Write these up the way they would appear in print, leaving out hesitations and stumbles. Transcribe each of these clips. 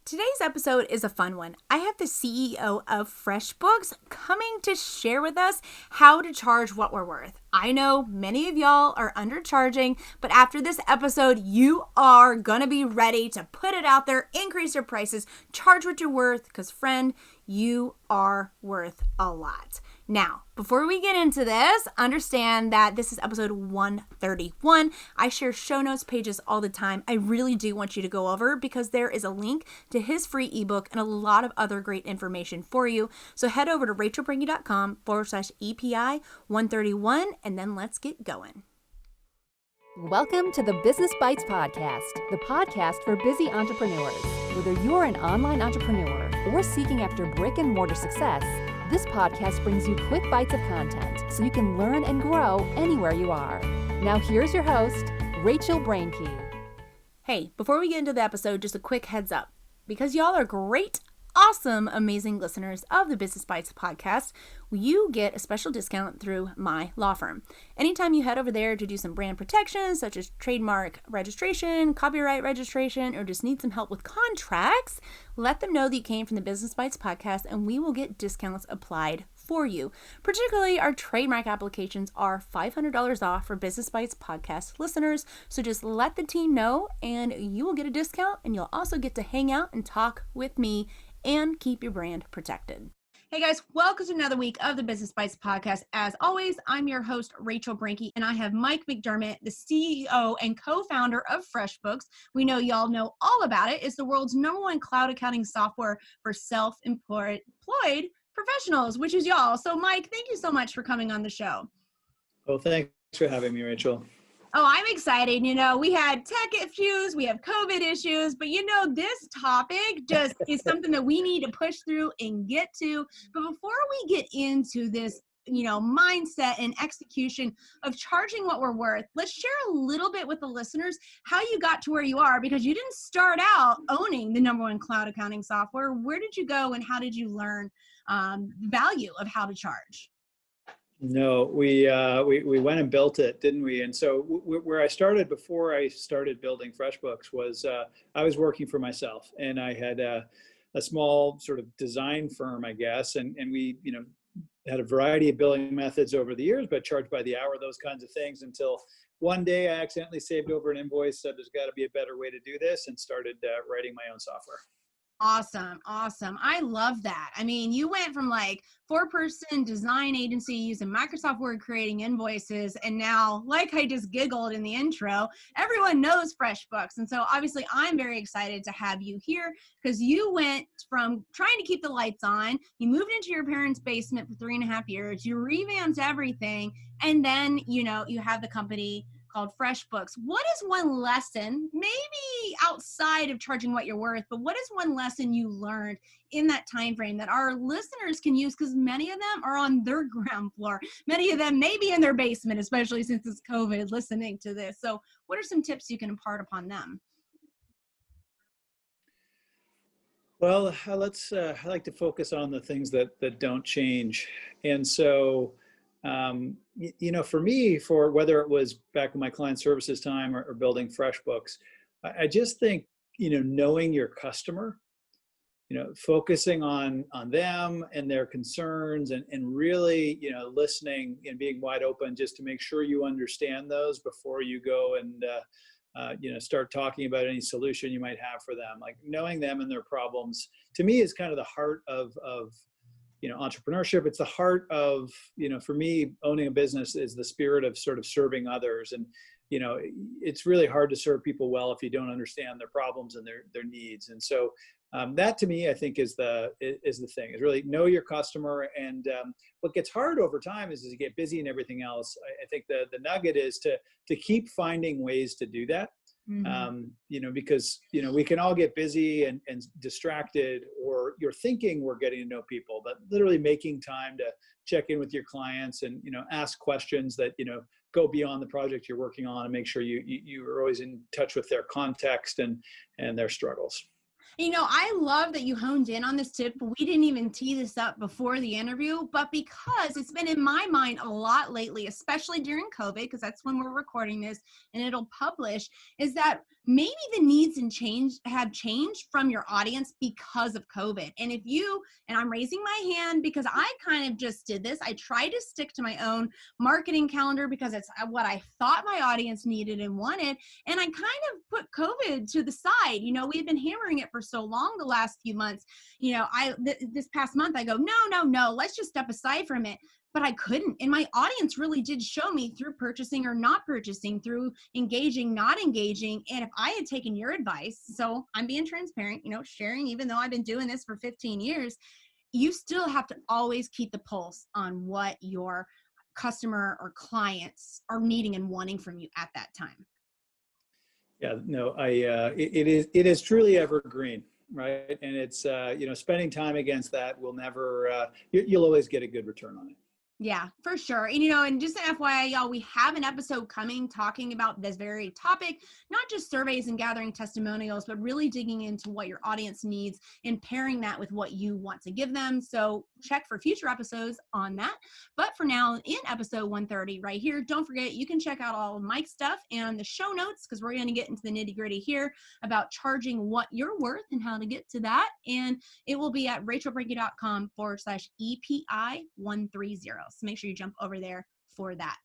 Today's episode is a fun one. I have the CEO of FreshBooks coming to share with us how to charge what we're worth. I know many of y'all are undercharging, but after this episode, you are gonna be ready to put it out there, increase your prices, charge what you're worth, because friend, you are worth a lot. Now, before we get into this, understand that this is episode 131. I share show notes pages all the time. I really do want you to go over because there is a link to his free ebook and a lot of other great information for you. So head over to rachelbrinky.com/EPI 131 and then let's get going. Welcome to the Business Bites Podcast, the podcast for busy entrepreneurs. Whether you're an online entrepreneur or seeking after brick and mortar success, this podcast brings you quick bites of content so you can learn and grow anywhere you are. Now here's your host, Rachel Brinky. Hey, before we get into the episode, just a quick heads up. Because y'all are great, awesome, amazing listeners of the Business Bites podcast, you get a special discount through my law firm. Anytime you head over there to do some brand protection, such as trademark registration, copyright registration, or just need some help with contracts, let them know that you came from the Business Bites podcast and we will get discounts applied for you. Particularly, our trademark applications are $500 off for Business Bites podcast listeners. So just let the team know and you will get a discount, and you'll also get to hang out and talk with me and keep your brand protected. Hey guys, welcome to another week of the Business Bites podcast. As always, I'm your host, Rachel Brinky, and I have Mike McDermott, the CEO and co-founder of FreshBooks. We know y'all know all about it. It's the world's #1 cloud accounting software for self-employed professionals, which is y'all. So Mike, thank you so much for coming on the show. Well, thanks for having me, Rachel. Oh, I'm excited. You know, we had tech issues, we have COVID issues, but you know, this topic just is something that we need to push through and get to. But before we get into this, you know, mindset and execution of charging what we're worth, let's share a little bit with the listeners how you got to where you are, because you didn't start out owning the #1 cloud accounting software. Where did you go and how did you learn value of how to charge? No, we went and built it, didn't we? And so where I started before I started building FreshBooks was I was working for myself, and I had a small sort of design firm, I guess, and we had a variety of billing methods over the years, but charged by the hour, those kinds of things, until one day I accidentally saved over an invoice, said there's got to be a better way to do this, and started writing my own software. Awesome. I love that. I mean, you went from like 4-person design agency using Microsoft Word creating invoices, and now, like I just giggled in the intro, everyone knows FreshBooks. And so obviously I'm very excited to have you here because you went from trying to keep the lights on, you moved into your parents' basement for 3.5 years, you revamped everything, and then, you have the company called FreshBooks. What is one lesson, maybe outside of charging what you're worth, but what is one lesson you learned in that time frame that our listeners can use? Because many of them are on their ground floor. Many of them may be in their basement, especially since it's COVID, listening to this. So what are some tips you can impart upon them? Well, I like to focus on the things that don't change. And so, for me, for whether it was back in my client services time or building FreshBooks, I just think, knowing your customer, focusing on them and their concerns and really, listening and being wide open just to make sure you understand those before you go and, start talking about any solution you might have for them. Like knowing them and their problems, to me, is kind of the heart of entrepreneurship. It's the heart of, for me, owning a business is the spirit of sort of serving others. And, it's really hard to serve people well if you don't understand their problems and their needs. And so that to me, I think is the thing, is really know your customer. And what gets hard over time is as you get busy and everything else, I think the nugget is to keep finding ways to do that. Mm-hmm. Because, we can all get busy and distracted, or you're thinking we're getting to know people, but literally making time to check in with your clients and, ask questions that, go beyond the project you're working on, and make sure you are always in touch with their context and their struggles. I love that you honed in on this tip. We didn't even tee this up before the interview, but because it's been in my mind a lot lately, especially during COVID, because that's when we're recording this and it'll publish, is that maybe the needs and change have changed from your audience because of COVID. And I'm raising my hand because I kind of just did this. I tried to stick to my own marketing calendar because it's what I thought my audience needed and wanted. And I kind of put COVID to the side. We've been hammering it for so long the last few months. This past month, I go, no, let's just step aside from it. But I couldn't. And my audience really did show me through purchasing or not purchasing, through engaging, not engaging. And if I had taken your advice, so I'm being transparent, sharing, even though I've been doing this for 15 years, you still have to always keep the pulse on what your customer or clients are needing and wanting from you at that time. Yeah, no, it is truly evergreen, right? And it's spending time against that will never you'll always get a good return on it. Yeah, for sure. And just an FYI, y'all, we have an episode coming talking about this very topic, not just surveys and gathering testimonials, but really digging into what your audience needs and pairing that with what you want to give them. So check for future episodes on that. But for now, in episode 130 right here, don't forget, you can check out all of Mike's stuff and the show notes, because we're going to get into the nitty gritty here about charging what you're worth and how to get to that. And it will be at rachelbrinke.com/EPI 130. So make sure you jump over there for that.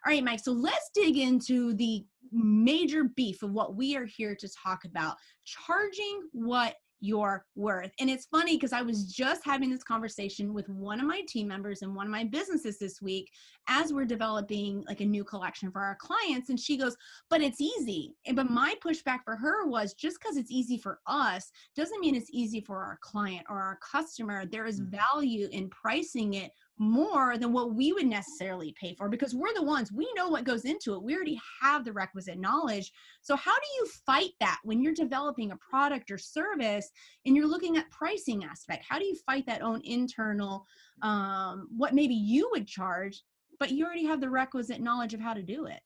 All right, Mike. So let's dig into the major beef of what we are here to talk about: charging what you're worth. And it's funny because I was just having this conversation with one of my team members in one of my businesses this week as we're developing like a new collection for our clients. And she goes, but it's easy. But my pushback for her was, just because it's easy for us doesn't mean it's easy for our client or our customer. There is value in pricing it more than what we would necessarily pay for, because we're the ones, we know what goes into it. We already have the requisite knowledge. So how do you fight that when you're developing a product or service and you're looking at pricing aspect? How do you fight that own internal, what maybe you would charge, but you already have the requisite knowledge of how to do it?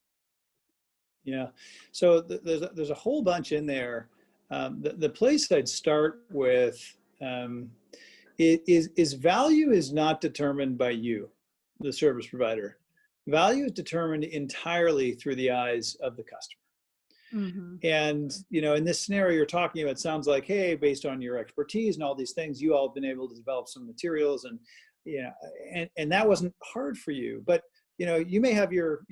Yeah. So there's a whole bunch in there. The place I'd start with is value is not determined by you, the service provider. Value is determined entirely through the eyes of the customer. Mm-hmm. And, in this scenario you're talking about, it sounds like, hey, based on your expertise and all these things, you all have been able to develop some materials and, and that wasn't hard for you. But, you may have your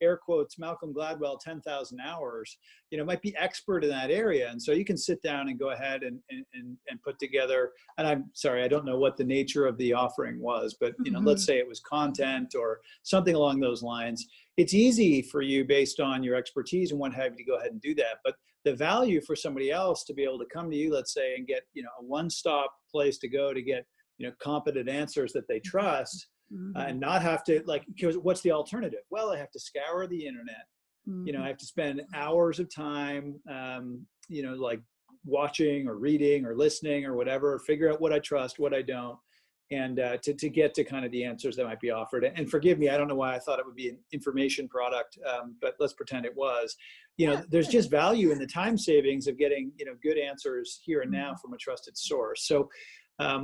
air quotes, Malcolm Gladwell, 10,000 hours, might be expert in that area. And so you can sit down and go ahead and put together, and I'm sorry, I don't know what the nature of the offering was, but, let's say it was content or something along those lines. It's easy for you based on your expertise and what have you to go ahead and do that. But the value for somebody else to be able to come to you, let's say, and get, a one-stop place to go to get, competent answers that they trust, and not have to, because what's the alternative? Well, I have to scour the internet. I have to spend hours of time, like watching or reading or listening or whatever, figure out what I trust, what I don't, and to get to kind of the answers that might be offered. And forgive me, I don't know why I thought it would be an information product, but let's pretend it was. There's just value in the time savings of getting, good answers here and now from a trusted source. So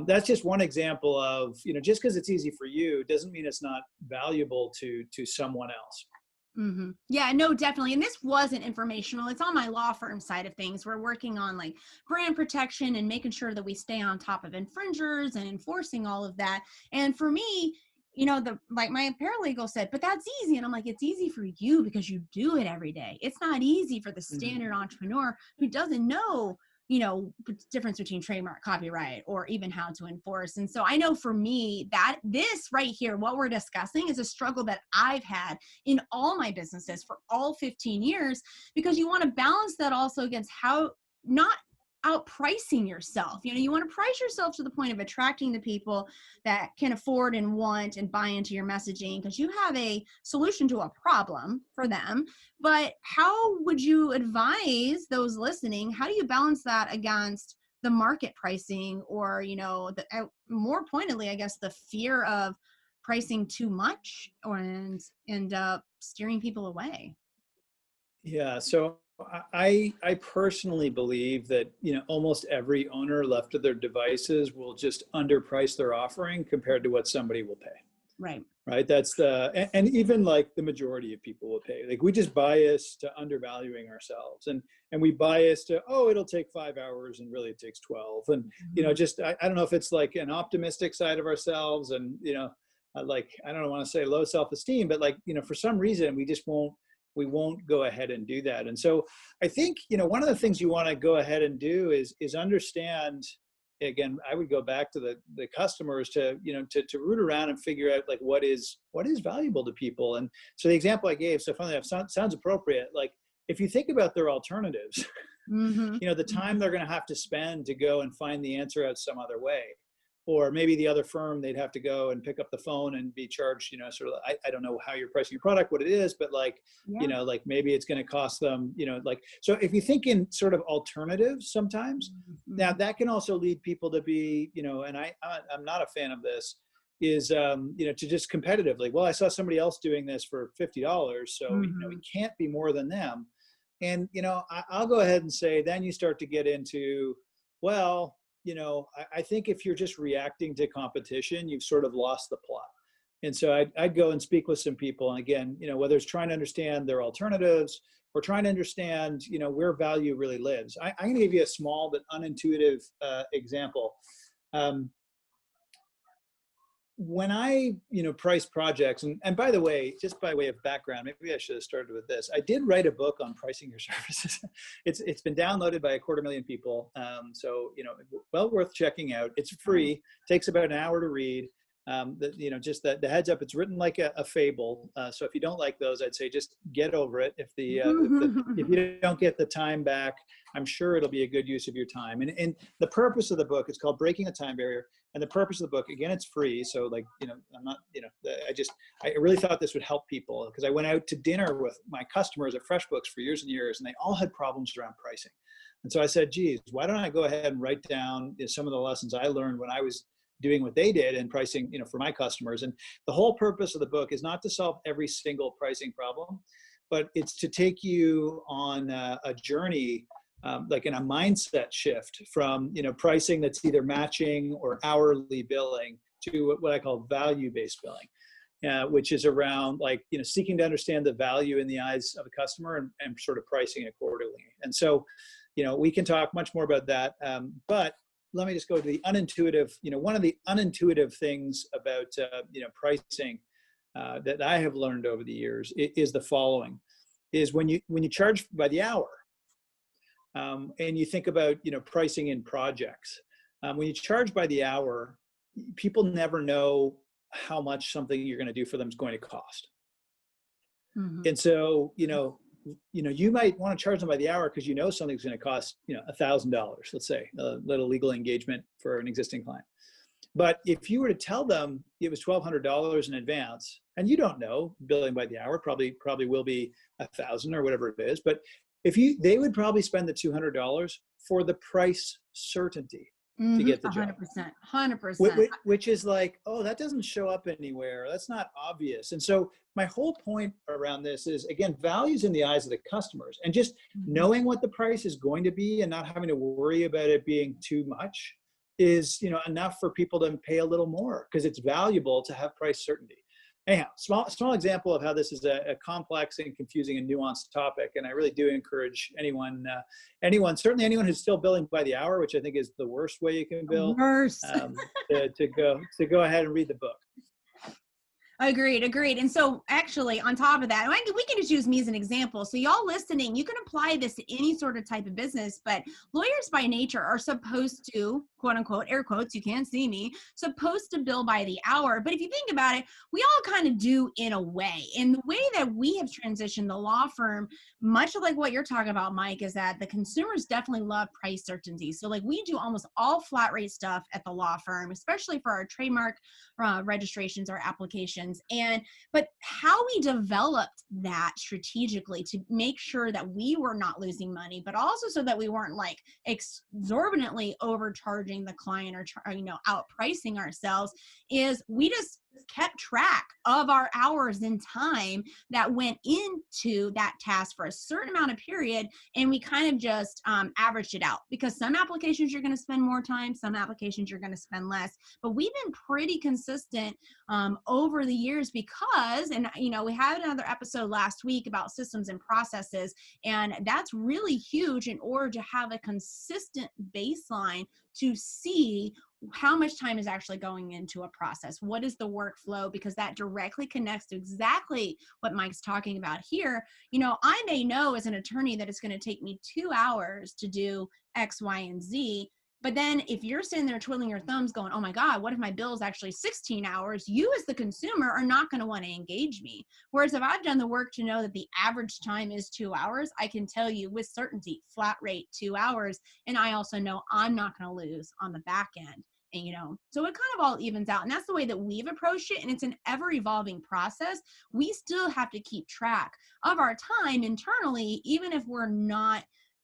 that's just one example of, just because it's easy for you doesn't mean it's not valuable to someone else. Mm-hmm. Yeah, no, definitely. And this wasn't informational. It's on my law firm side of things. We're working on like brand protection and making sure that we stay on top of infringers and enforcing all of that. And for me, my paralegal said, but that's easy. And I'm like, it's easy for you because you do it every day. It's not easy for the standard entrepreneur who doesn't know difference between trademark, copyright, or even how to enforce. And so I know for me that this right here, what we're discussing, is a struggle that I've had in all my businesses for all 15 years, because you want to balance that also against how not outpricing yourself. You want to price yourself to the point of attracting the people that can afford and want and buy into your messaging, because you have a solution to a problem for them. But how would you advise those listening? How do you balance that against the market pricing, or, more pointedly, I guess, the fear of pricing too much and end up steering people away? Yeah. So I personally believe that, almost every owner left to their devices will just underprice their offering compared to what somebody will pay. Right. Right. And even like the majority of people will pay. Like we just bias to undervaluing ourselves, and we bias to, oh, it'll take 5 hours and really it takes 12. And, I don't know if it's like an optimistic side of ourselves and, I don't want to say low self-esteem, but like, for some reason we won't go ahead and do that. And so I think, one of the things you want to go ahead and do is understand. Again, I would go back to the customers to root around and figure out like what is valuable to people. And so the example I gave, so funny enough, sounds appropriate. Like if you think about their alternatives, the time they're going to have to spend to go and find the answer out some other way, or maybe the other firm, they'd have to go and pick up the phone and be charged, sort of, I don't know how you're pricing your product, what it is, but like, like maybe it's going to cost them, so if you think in sort of alternatives sometimes, now that can also lead people to be, and I'm not a fan of this, is, to just competitively, well, I saw somebody else doing this for $50, so, it can't be more than them. And, I'll go ahead and say, then you start to get into, well, I think if you're just reacting to competition, you've sort of lost the plot. And so I'd go and speak with some people. And again, whether it's trying to understand their alternatives or trying to understand, where value really lives. I'm going to give you a small but unintuitive example. When I, price projects, and by the way, just by way of background, maybe I should have started with this. I did write a book on pricing your services. It's been downloaded by 250,000 people. So, well worth checking out. It's free, takes about an hour to read. Just the heads up, it's written like a fable. So if you don't like those, I'd say just get over it. If you don't get the time back, I'm sure it'll be a good use of your time. And the purpose of the book, it's called Breaking the Time Barrier. And the purpose of the book, again, it's free. So like, I'm not, I really thought this would help people because I went out to dinner with my customers at FreshBooks for years and years, and they all had problems around pricing. And so I said, geez, why don't I go ahead and write down some of the lessons I learned when I was doing what they did and pricing, for my customers. And the whole purpose of the book is not to solve every single pricing problem, but it's to take you on a journey, like in a mindset shift from, pricing that's either matching or hourly billing to what I call value-based billing, which is around like, seeking to understand the value in the eyes of a customer and sort of pricing accordingly. And so, we can talk much more about that. But let me just go to the unintuitive, one of the unintuitive things about, pricing that I have learned over the years is the following, is when you charge by the hour, and you think about, pricing in projects, when you charge by the hour, people never know how much something you're going to do for them is going to cost. And so, you might want to charge them by the hour because something's going to cost, $1,000, let's say, a little legal engagement for an existing client. But if you were to tell them it was $1,200 in advance, and you don't know, billing by the hour probably will be $1,000 or whatever it is, but they would probably spend the $200 for the price certainty to get the job. 100%. Which is like, oh, that doesn't show up anywhere. That's not obvious. And so my whole point around this is, again, values in the eyes of the customers, and just knowing what the price is going to be and not having to worry about it being too much is, enough for people to pay a little more because it's valuable to have price certainty. Anyhow, small example of how this is a complex and confusing and nuanced topic. And I really do encourage anyone, certainly anyone who's still billing by the hour, which I think is the worst way you can bill, to go ahead and read the book. Agreed. And so actually on top of that, we can just use me as an example. So y'all listening, you can apply this to any sort of type of business, but lawyers by nature are supposed to, quote unquote, air quotes, you can't see me, supposed to bill by the hour. But if you think about it, we all kind of do in a way. And the way that we have transitioned the law firm, much like what you're talking about, Mike, is that the consumers definitely love price certainty. So like we do almost all flat rate stuff at the law firm, especially for our trademark registrations or applications. But how we developed that strategically to make sure that we were not losing money, but also so that we weren't like exorbitantly overcharging the client or outpricing ourselves, is we just kept track of our hours and time that went into that task for a certain amount of period, and we kind of just averaged it out, because some applications you're going to spend more time, some applications you're going to spend less. But we've been pretty consistent over the years, because, and we had another episode last week about systems and processes, and that's really huge in order to have a consistent baseline to see how much time is actually going into a process. What is the workflow? Because that directly connects to exactly what Mike's talking about here. I may know as an attorney that it's going to take me 2 hours to do X, Y, and Z. But then if you're sitting there twiddling your thumbs going, oh my God, what if my bill is actually 16 hours? You as the consumer are not going to want to engage me. Whereas if I've done the work to know that the average time is 2 hours, I can tell you with certainty, flat rate 2 hours. And I also know I'm not going to lose on the back end. And, so it kind of all evens out. And that's the way that we've approached it. And it's an ever evolving process. We still have to keep track of our time internally, even if we're not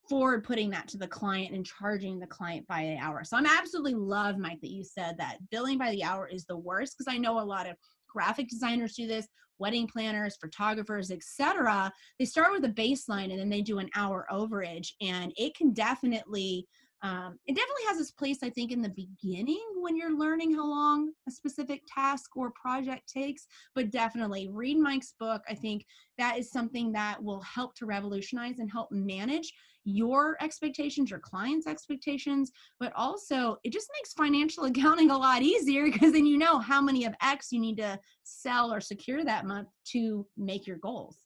forward putting that to the client and charging the client by the hour. So I'm absolutely love, Mike, that you said that billing by the hour is the worst, because I know a lot of graphic designers do this, wedding planners, photographers, etc. They start with a baseline and then they do an hour overage, and it can definitely has its place, I think, in the beginning when you're learning how long a specific task or project takes. But definitely read Mike's book. I think that is something that will help to revolutionize and help manage your expectations, your clients' expectations, but also it just makes financial accounting a lot easier, because then you know how many of X you need to sell or secure that month to make your goals.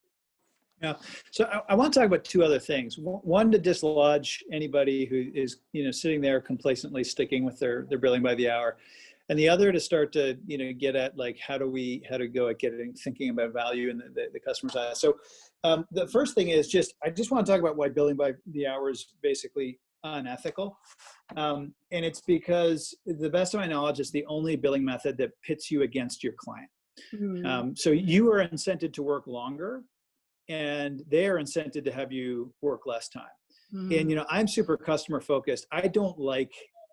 Yeah. So I want to talk about two other things. One, to dislodge anybody who is, sitting there complacently sticking with their billing by the hour. And the other, to start to, get at like, how to go at thinking about value in the customer's eyes. So the first thing is I just want to talk about why billing by the hour is basically unethical. And it's because, the best of my knowledge, it's the only billing method that pits you against your client. Mm-hmm. So you are incented to work longer, and they are incented to have you work less time. Mm-hmm. And, I'm super customer focused. I don't like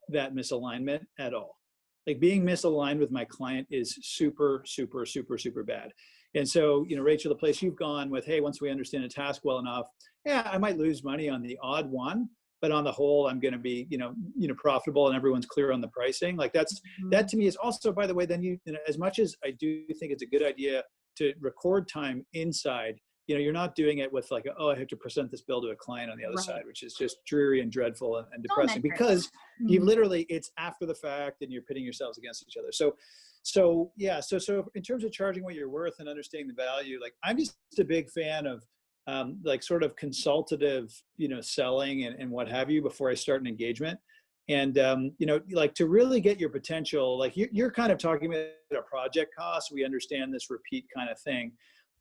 that misalignment at all. Like, being misaligned with my client is super, super, super, super bad. And so, Rachel, the place you've gone with, hey, once we understand a task well enough, yeah, I might lose money on the odd one, but on the whole, I'm going to be, profitable, and everyone's clear on the pricing. Like, that to me is also, by the way, then as much as I do think it's a good idea to record time inside, you're not doing it with like, I have to present this bill to a client on the other side, which is just dreary and dreadful and depressing, because you literally, it's after the fact and you're pitting yourselves against each other. So in terms of charging what you're worth and understanding the value, like, I'm just a big fan of like sort of consultative, selling and what have you before I start an engagement. And, like, to really get your potential, like you're kind of talking about a project cost. We understand this repeat kind of thing.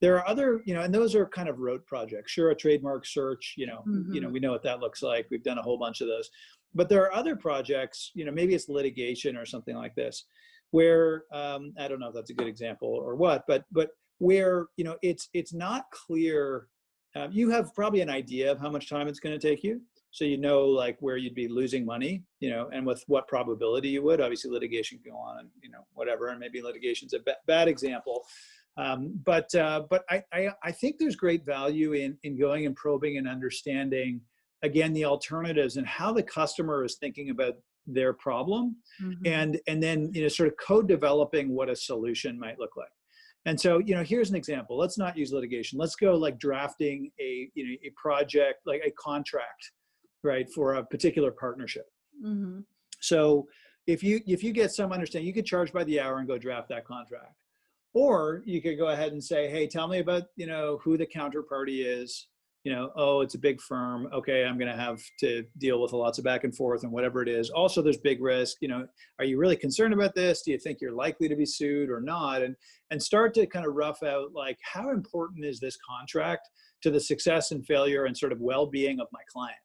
There are other, and those are kind of rote projects. Sure, a trademark search, we know what that looks like. We've done a whole bunch of those. But there are other projects, maybe it's litigation or something like this, where I don't know if that's a good example or what, but where it's not clear. You have probably an idea of how much time it's going to take you, so like where you'd be losing money, and with what probability you would. Obviously, litigation can go on and whatever, and maybe litigation's a bad example. But I think there's great value in going and probing and understanding, again, the alternatives and how the customer is thinking about their problem, and then sort of co-developing what a solution might look like. And so here's an example. Let's not use litigation. Let's go like drafting a project, like a contract, right, for a particular partnership. So if you get some understanding, you could charge by the hour and go draft that contract. Or you could go ahead and say, hey, tell me about, who the counterparty is. It's a big firm. Okay, I'm going to have to deal with lots of back and forth and whatever it is. Also, there's big risk. Are you really concerned about this? Do you think you're likely to be sued or not? And start to kind of rough out, like, how important is this contract to the success and failure and sort of well-being of my client,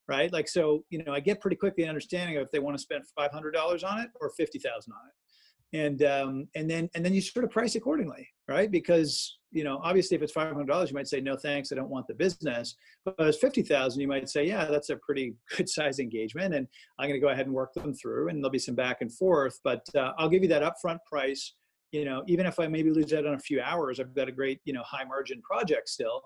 right? Like, so, I get pretty quickly an understanding of if they want to spend $500 on it or $50,000 on it. And then you sort of price accordingly, right? Because, obviously if it's $500, you might say, no, thanks, I don't want the business. But if it's $50,000, you might say, yeah, that's a pretty good size engagement, and I'm going to go ahead and work them through, and there'll be some back and forth, but I'll give you that upfront price. even if I maybe lose out on a few hours, I've got a great, high margin project still.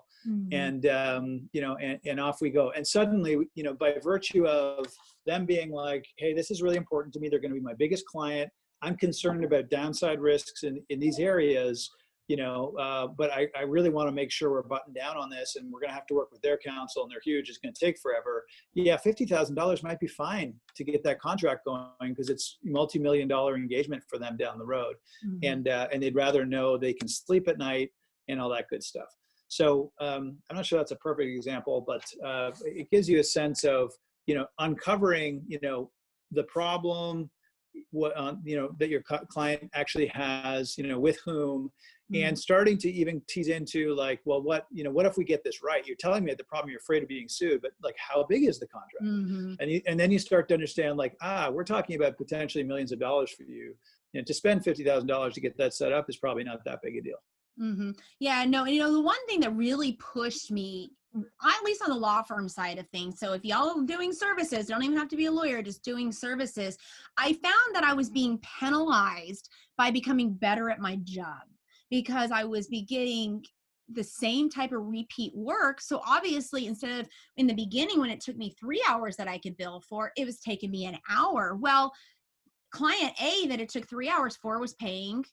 And, and off we go. And suddenly, by virtue of them being like, hey, this is really important to me. They're going to be my biggest client. I'm concerned about downside risks in these areas, but I really want to make sure we're buttoned down on this, and we're going to have to work with their counsel, and they're huge. It's going to take forever. Yeah, $50,000 might be fine to get that contract going, because it's multi-million-dollar engagement for them down the road, and they'd rather know they can sleep at night and all that good stuff. So I'm not sure that's a perfect example, but it gives you a sense of uncovering the problem, what that your client actually has, with whom, and starting to even tease into like, well, what if we get this right? You're telling me the problem, you're afraid of being sued, but like, how big is the contract? And then you start to understand like, we're talking about potentially millions of dollars for you. To spend $50,000 to get that set up is probably not that big a deal. Yeah, no, and the one thing that really pushed me, at least on the law firm side of things, so if y'all are doing services, don't even have to be a lawyer, just doing services, I found that I was being penalized by becoming better at my job, because I was getting the same type of repeat work. So obviously, instead of in the beginning when it took me 3 hours that I could bill for, it was taking me an hour. Well, client A that it took 3 hours for was paying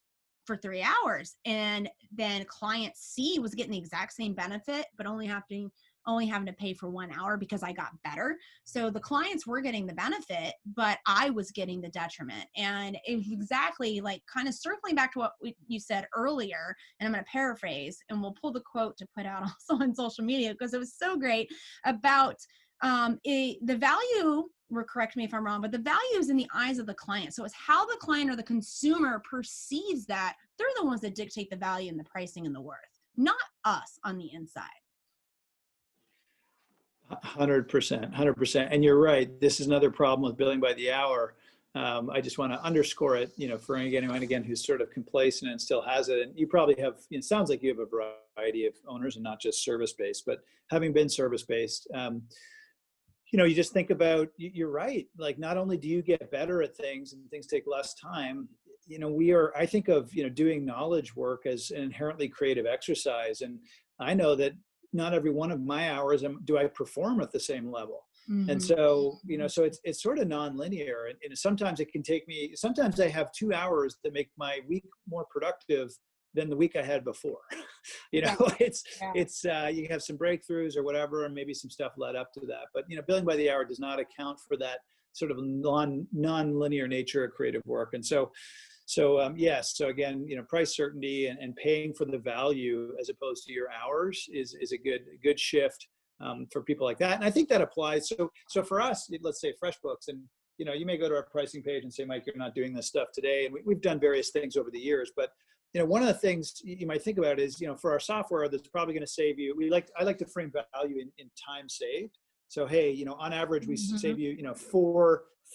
for 3 hours. And then client C was getting the exact same benefit, but only having to pay for 1 hour because I got better. So the clients were getting the benefit, but I was getting the detriment. And it was exactly like kind of circling back to what you said earlier, and I'm going to paraphrase, and we'll pull the quote to put out also on social media because it was so great about the value, correct me if I'm wrong, but the value is in the eyes of the client. So it's how the client or the consumer perceives that. They're the ones that dictate the value and the pricing and the worth, not us on the inside. 100%. And you're right. This is another problem with billing by the hour. I just want to underscore it, for anyone again who's sort of complacent and still has it. And you probably have, it sounds like you have a variety of owners and not just service-based, but having been service-based, you just think about, you're right. Like, not only do you get better at things and things take less time, I think of, doing knowledge work as an inherently creative exercise. And I know that not every one of my hours do I perform at the same level. And so, so it's sort of nonlinear. And sometimes it can take me, sometimes I have 2 hours that make my week more productive than the week I had before. It's you have some breakthroughs or whatever, and maybe some stuff led up to that. But billing by the hour does not account for that sort of non-linear nature of creative work. And so yes. So again, price certainty and paying for the value as opposed to your hours is a good shift for people like that. And I think that applies. So for us, let's say FreshBooks, and you may go to our pricing page and say, Mike, you're not doing this stuff today. And we've done various things over the years, but one of the things you might think about is, for our software that's probably going to save you, I like to frame value in time saved. So, hey, on average, we save you,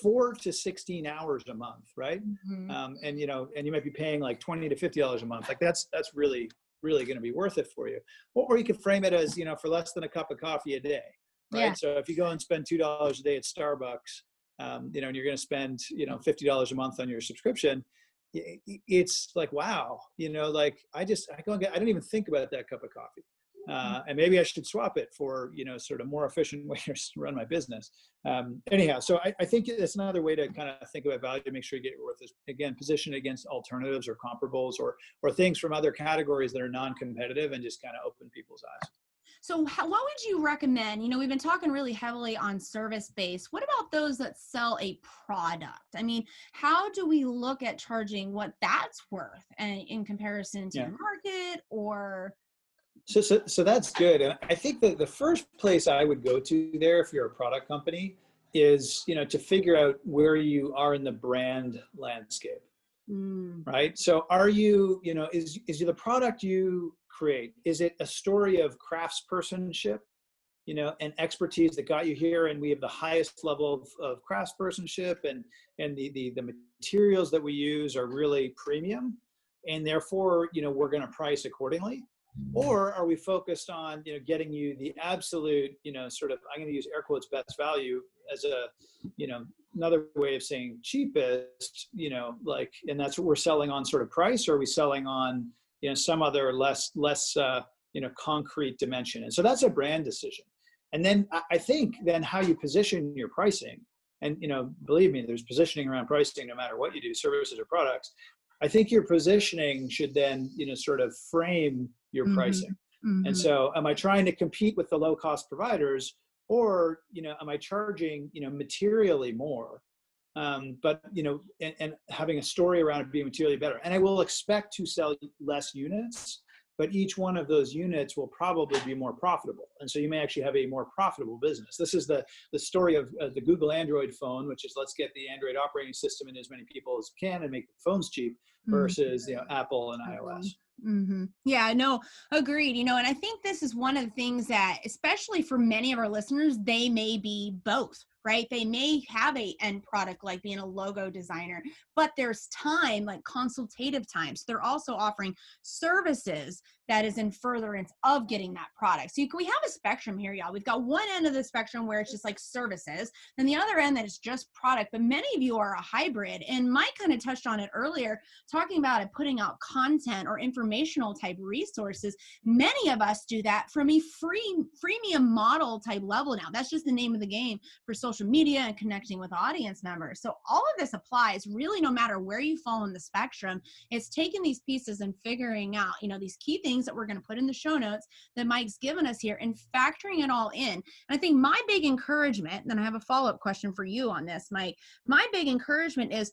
4 to 16 hours a month, right? And you might be paying like $20 to $50 a month. Like that's really, really going to be worth it for you. Or you could frame it as, for less than a cup of coffee a day, right? Yeah. So if you go and spend $2 a day at Starbucks, and you're going to spend, $50 a month on your subscription, it's like, wow, like I don't even think about that cup of coffee. And maybe I should swap it for, sort of more efficient ways to run my business. Anyhow, so I think it's another way to kind of think about value to make sure you get your worth is, again, positioned against alternatives or comparables or things from other categories that are non-competitive, and just kind of open people's eyes. So what would you recommend? We've been talking really heavily on service-based. What about those that sell a product? I mean, how do we look at charging what that's worth and in comparison to the market or... So that's good. And I think that the first place I would go to there, if you're a product company, is, to figure out where you are in the brand landscape, right? So are you, is the product you create, is it a story of craftspersonship, and expertise that got you here, and we have the highest level of craftspersonship, and the materials that we use are really premium, and therefore, we're going to price accordingly? Or are we focused on, getting you the absolute, sort of, I'm going to use air quotes, best value as a, another way of saying cheapest, and that's what we're selling on sort of price, or are we selling on, some other less, concrete dimension? And so that's a brand decision. And then I think then how you position your pricing, and, believe me, there's positioning around pricing no matter what you do, services or products. I think your positioning should then, sort of frame your pricing. And so am I trying to compete with the low cost providers, or, am I charging, materially more, but, and having a story around it being materially better? And I will expect to sell less units, but each one of those units will probably be more profitable. And so you may actually have a more profitable business. This is the story of the Google Android phone, which is, let's get the Android operating system in as many people as can and make the phones cheap, versus, Apple and iOS. Yeah, no, agreed. And I think this is one of the things that, especially for many of our listeners, they may be both, right? They may have a end product like being a logo designer, but there's time, like consultative time. So they're also offering services that is in furtherance of getting that product. So we have a spectrum here, y'all. We've got one end of the spectrum where it's just like services, and the other end that is just product. But many of you are a hybrid, and Mike kind of touched on it earlier, talking about it, putting out content or informational type resources. Many of us do that from a freemium model type level now. That's just the name of the game for social media and connecting with audience members. So all of this applies really no matter where you fall in the spectrum. It's taking these pieces and figuring out, these key things that we're going to put in the show notes that Mike's given us here, and factoring it all in. And I think my big encouragement, and then I have a follow-up question for you on this, Mike, my big encouragement is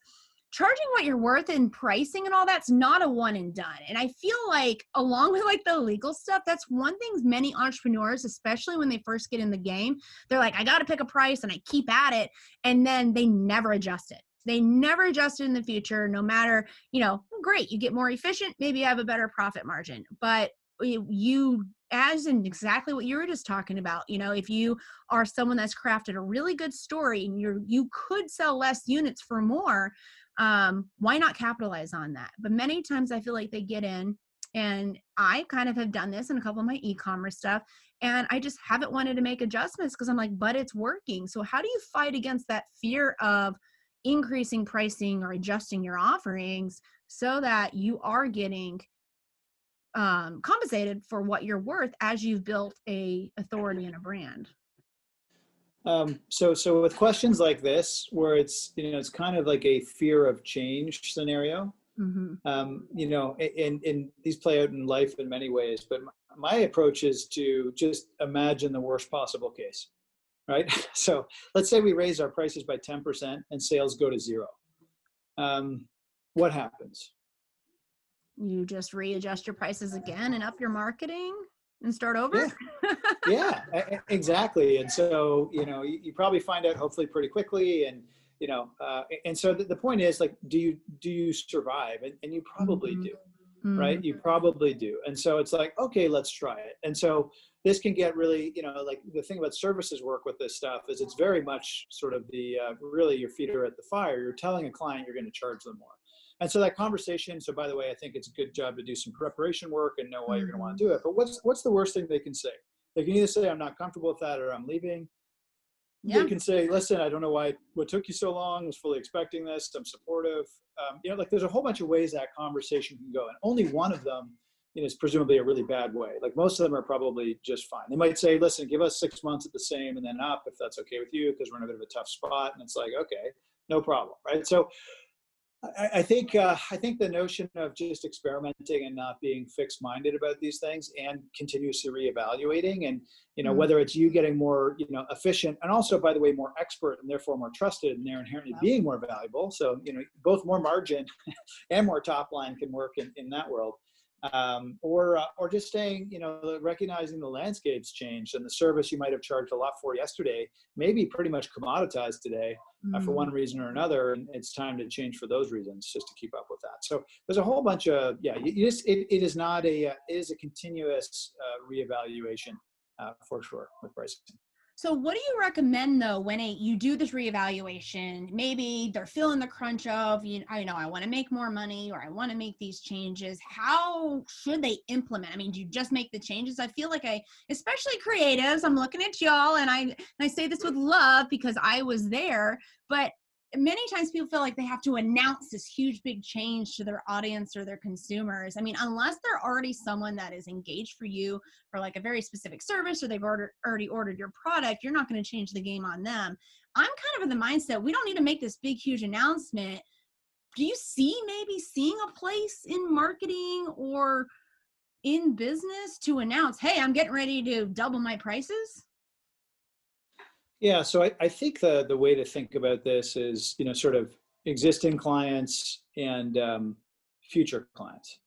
charging what you're worth and pricing and all that's not a one and done. And I feel like along with like the legal stuff, that's one thing many entrepreneurs, especially when they first get in the game, they're like, I got to pick a price and I keep at it. And then they never adjust it. They never adjust it in the future, no matter, great, you get more efficient, maybe you have a better profit margin. But you, as in exactly what you were just talking about, if you are someone that's crafted a really good story and you could sell less units for more, why not capitalize on that? But many times I feel like they get in, and I kind of have done this in a couple of my e-commerce stuff, and I just haven't wanted to make adjustments because I'm like, but it's working. So how do you fight against that fear of increasing pricing or adjusting your offerings so that you are getting compensated for what you're worth as you've built a authority and a brand? So with questions like this, where it's, it's kind of like a fear of change scenario, and these play out in life in many ways, but my approach is to just imagine the worst possible case, right? So let's say we raise our prices by 10% and sales go to 0. What happens? You just readjust your prices again and up your marketing and start over? Yeah, exactly. And so, you probably find out hopefully pretty quickly. And, and so the point is, like, do you survive? And you probably do, right? You probably do. And so it's like, okay, let's try it. And so this can get really, like the thing about services work with this stuff is it's very much sort of the, really your feet are at the fire. You're telling a client you're going to charge them more. And so that conversation, so by the way, I think it's a good job to do some preparation work and know why you're going to want to do it. But what's the worst thing they can say? They can either say, I'm not comfortable with that, or I'm leaving. Yeah. They can say, listen, I don't know what took you so long. I was fully expecting this. I'm supportive. Like there's a whole bunch of ways that conversation can go. And only one of them is presumably a really bad way. Like most of them are probably just fine. They might say, listen, give us 6 months at the same and then up if that's okay with you, because we're in a bit of a tough spot. And it's like, okay, no problem, right? So I think the notion of just experimenting and not being fixed-minded about these things and continuously reevaluating, and whether it's you getting more efficient, and also, by the way, more expert and therefore more trusted, and they're inherently being more valuable. So both more margin and more top line can work in that world. Or just staying, recognizing the landscape's changed and the service you might have charged a lot for yesterday may be pretty much commoditized today for one reason or another, and it's time to change for those reasons just to keep up with that. So there's a whole bunch of it is a continuous reevaluation for sure with pricing. So what do you recommend though when you do this reevaluation? Maybe they're feeling the crunch of, I know I want to make more money or I want to make these changes. How should they implement? I mean, do you just make the changes? I feel like especially creatives, I'm looking at y'all and I say this with love because I was there, but many times people feel like they have to announce this huge big change to their audience or their consumers. I mean, unless they're already someone that is engaged for you for like a very specific service or they've already ordered your product, you're not going to change the game on them. I'm kind of in the mindset, we don't need to make this big, huge announcement. Do you see maybe seeing a place in marketing or in business to announce, hey, I'm getting ready to double my prices? Yeah, so I think the way to think about this is, sort of existing clients and future clients.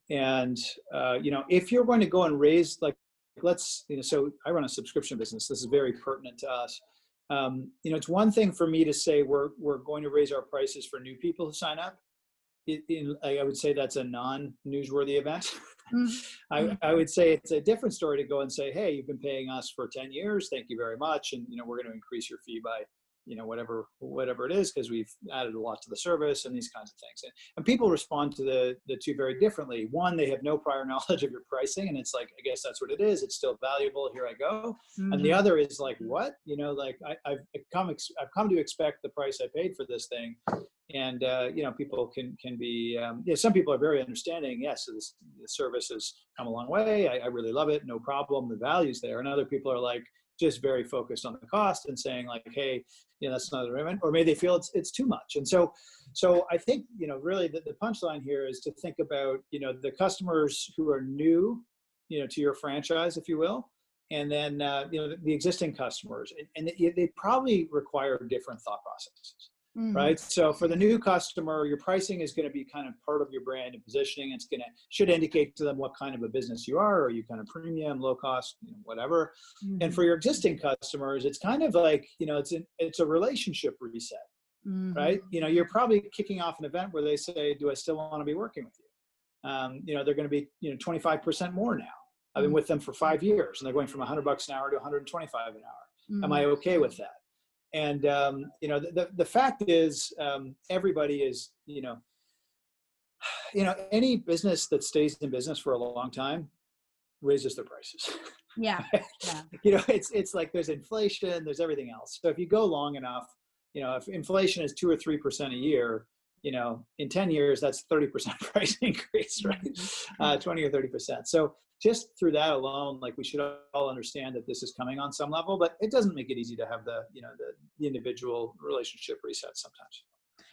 And, if you're going to go and raise, like, so I run a subscription business. This is very pertinent to us. It's one thing for me to say we're going to raise our prices for new people who sign up. I would say that's a non-newsworthy event. I would say it's a different story to go and say, hey, you've been paying us for 10 years. Thank you very much. And, we're going to increase your fee by, whatever it is, because we've added a lot to the service and these kinds of things. And people respond to the two very differently. One, they have no prior knowledge of your pricing. And it's like, I guess that's what it is. It's still valuable. Here I go. Mm-hmm. And the other is like, what? I've come to expect the price I paid for this thing. And, people can be, some people are very understanding. Yes, the service has come a long way. I really love it. No problem. The value's there. And other people are like, just very focused on the cost and saying like, hey, that's not the agreement, or maybe they feel it's too much. And so I think, really the punchline here is to think about, the customers who are new, to your franchise, if you will. And then, the existing customers, and they probably require different thought processes. Mm-hmm. Right. So for the new customer, your pricing is going to be kind of part of your brand and positioning. It's should indicate to them what kind of a business you are. Are you kind of premium, low cost, whatever. Mm-hmm. And for your existing customers, it's kind of like, it's a relationship reset. Mm-hmm. Right. You're probably kicking off an event where they say, do I still want to be working with you? They're going to be 25% more now. I've been with them for 5 years and they're going from $100 an hour to $125 an hour. Mm-hmm. Am I okay with that? And, the fact is, everybody is, any business that stays in business for a long time raises their prices. Yeah. It's like there's inflation, there's everything else. So if you go long enough, if inflation is 2 or 3% a year, in 10 years, that's 30% price increase, right? 20 or 30%. So just through that alone, like we should all understand that this is coming on some level, but it doesn't make it easy to have the individual relationship reset sometimes.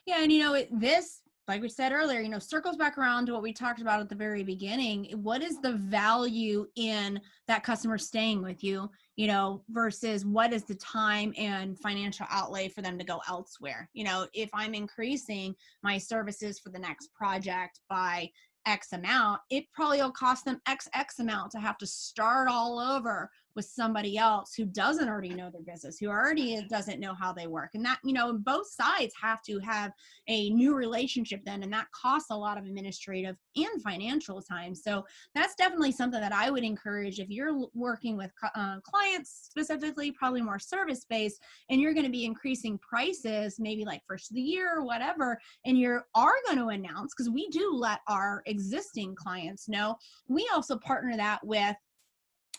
Yeah. And this, like we said earlier, circles back around to what we talked about at the very beginning. What is the value in that customer staying with you, versus what is the time and financial outlay for them to go elsewhere? If I'm increasing my services for the next project by X amount, it probably will cost them X amount to have to start all over with somebody else who doesn't already know their business, who already doesn't know how they work. And that, both sides have to have a new relationship then, and that costs a lot of administrative and financial time. So that's definitely something that I would encourage if you're working with clients specifically, probably more service-based, and you're going to be increasing prices, maybe like first of the year or whatever, and you are going to announce, because we do let our existing clients know. We also partner that with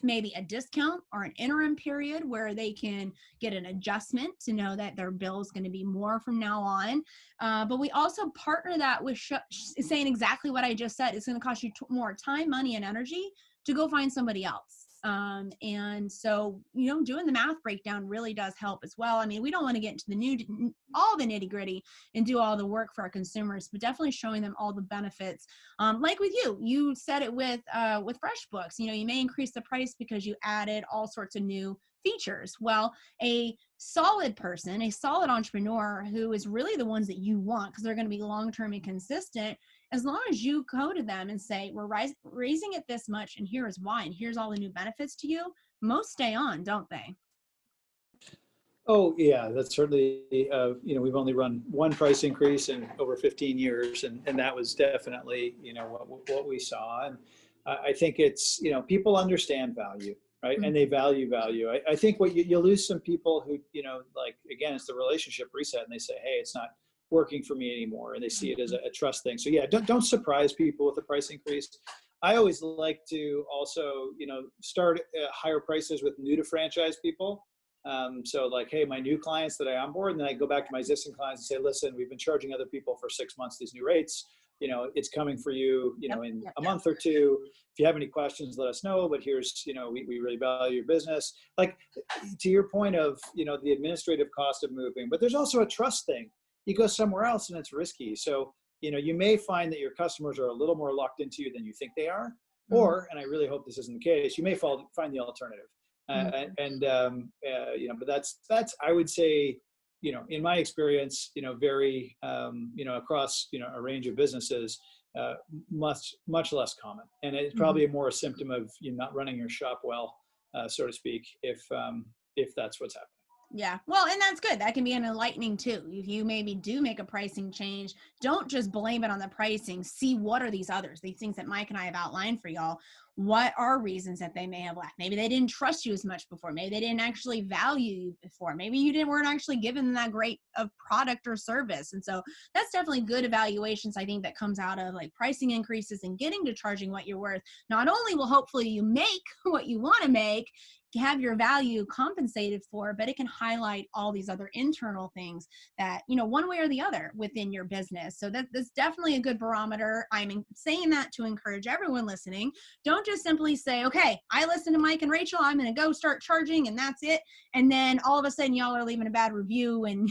maybe a discount or an interim period where they can get an adjustment to know that their bill is going to be more from now on. But we also partner that with saying exactly what I just said. It's going to cost you more time, money, and energy to go find somebody else. And so, doing the math breakdown really does help as well. I mean, we don't want to get into all the nitty gritty and do all the work for our consumers, but definitely showing them all the benefits. Like with you said it with FreshBooks, you may increase the price because you added all sorts of new features. Well, a solid person, a solid entrepreneur who is really the ones that you want, because they're going to be long-term and consistent, as long as you go to them and say, we're raising it this much, and here is why, and here's all the new benefits to you, most stay on, don't they? Oh, yeah, that's certainly, we've only run one price increase in over 15 years, and that was definitely, what we saw. And I think it's, people understand value, right? And they value. I think what you'll lose some people who, like, again, it's the relationship reset, and they say, hey, it's not working for me anymore, and they see it as a trust thing. So yeah, don't surprise people with a price increase. I always like to also, start higher prices with new to franchise people. So like, hey, my new clients that I onboard, and then I go back to my existing clients and say, listen, we've been charging other people for 6 months these new rates. It's coming for you, in a month or two. If you have any questions, let us know. But here's, we really value your business. Like, to your point of, the administrative cost of moving, but there's also a trust thing. You go somewhere else and it's risky. So, you may find that your customers are a little more locked into you than you think they are. Or, and I really hope this isn't the case, you may find the alternative. But that's, I would say, in my experience, very, across, a range of businesses, much less common. And it's probably more a symptom of you not running your shop well, so to speak, if that's what's happening. Yeah. Well, and that's good. That can be an enlightening too. If you maybe do make a pricing change, don't just blame it on the pricing. See, what are these things that Mike and I have outlined for y'all? What are reasons that they may have left? Maybe they didn't trust you as much before. Maybe they didn't actually value you before. Maybe you weren't actually given that great of product or service. And so that's definitely good evaluations, I think, that comes out of like pricing increases and getting to charging what you're worth. Not only will hopefully you make what you want to make, have your value compensated for, but it can highlight all these other internal things that, one way or the other within your business. So that's definitely a good barometer. I'm saying that to encourage everyone listening. Don't just simply say, okay, I listen to Mike and Rachel, I'm going to go start charging and that's it. And then all of a sudden y'all are leaving a bad review and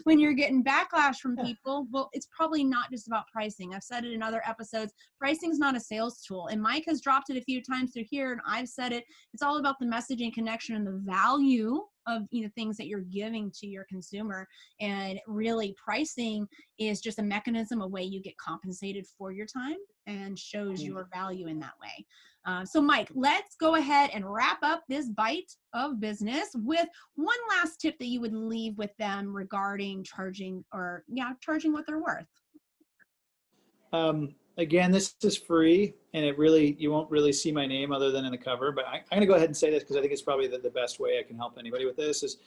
when you're getting backlash from people. Well, it's probably not just about pricing. I've said it in other episodes. Pricing is not a sales tool. And Mike has dropped it a few times through here, and I've said it. It's all about the messaging connection and the value of things that you're giving to your consumer. And really, pricing is just a mechanism, a way you get compensated for your time and shows your value in that way. So Mike, let's go ahead and wrap up this bite of business with one last tip that you would leave with them regarding charging what they're worth. Again, this is free, and you won't really see my name other than in the cover, but I'm going to go ahead and say this because I think it's probably the best way I can help anybody with this is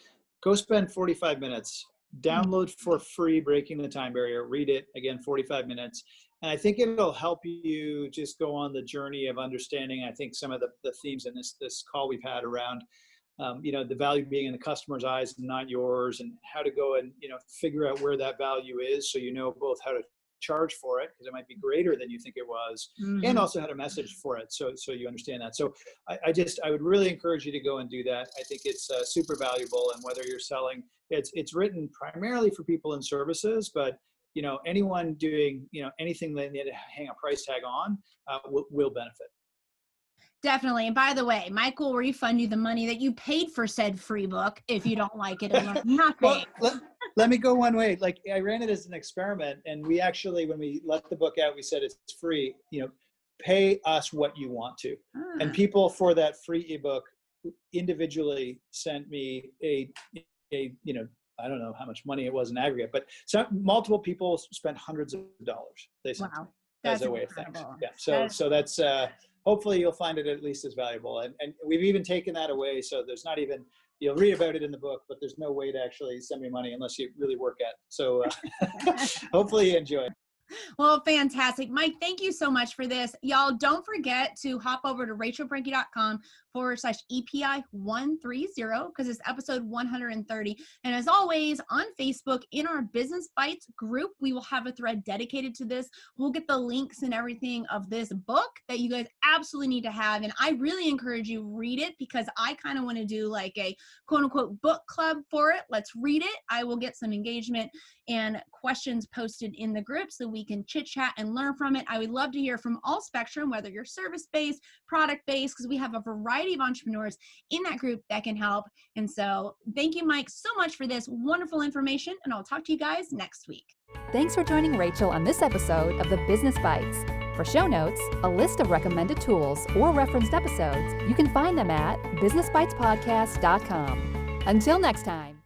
go spend 45 minutes, download for free Breaking the Time Barrier, read it, again, 45 minutes. And I think it'll help you just go on the journey of understanding, I think, some of the themes in this call we've had around, the value being in the customer's eyes and not yours, and how to go and, figure out where that value is so both how to charge for it because it might be greater than you think it was, and also had a message for it so you understand that. So I would really encourage you to go and do that. I think it's super valuable, and whether you're selling, it's written primarily for people in services, but anyone doing anything they need to hang a price tag on will benefit. Definitely. And by the way, Mike will refund you the money that you paid for said free book if you don't like it and learn nothing. Well, let me go one way. Like, I ran it as an experiment, and we actually, when we let the book out, we said it's free. Pay us what you want to. And people for that free ebook individually sent me a I don't know how much money it was in aggregate, but multiple people spent hundreds of dollars. They sent to me as a way of thanks. Yeah. So that's hopefully you'll find it at least as valuable. And we've even taken that away. So there's not even, you'll read about it in the book, but there's no way to actually send me money unless you really work at it. So hopefully you enjoy it. Well, fantastic. Mike, thank you so much for this. Y'all, don't forget to hop over to rachelbrinke.com/EPI130 because it's episode 130. And as always, on Facebook, in our Business Bites group, we will have a thread dedicated to this. We'll get the links and everything of this book that you guys absolutely need to have. And I really encourage you read it because I kind of want to do like a quote unquote book club for it. Let's read it. I will get some engagement and questions posted in the group so we can chit chat and learn from it. I would love to hear from all spectrum, whether you're service-based, product-based, because we have a variety of entrepreneurs in that group that can help. And so thank you, Mike, so much for this wonderful information, and I'll talk to you guys next week. Thanks for joining Rachel on this episode of the Business Bites. For show notes, a list of recommended tools, or referenced episodes, you can find them at businessbitespodcast.com. Until next time.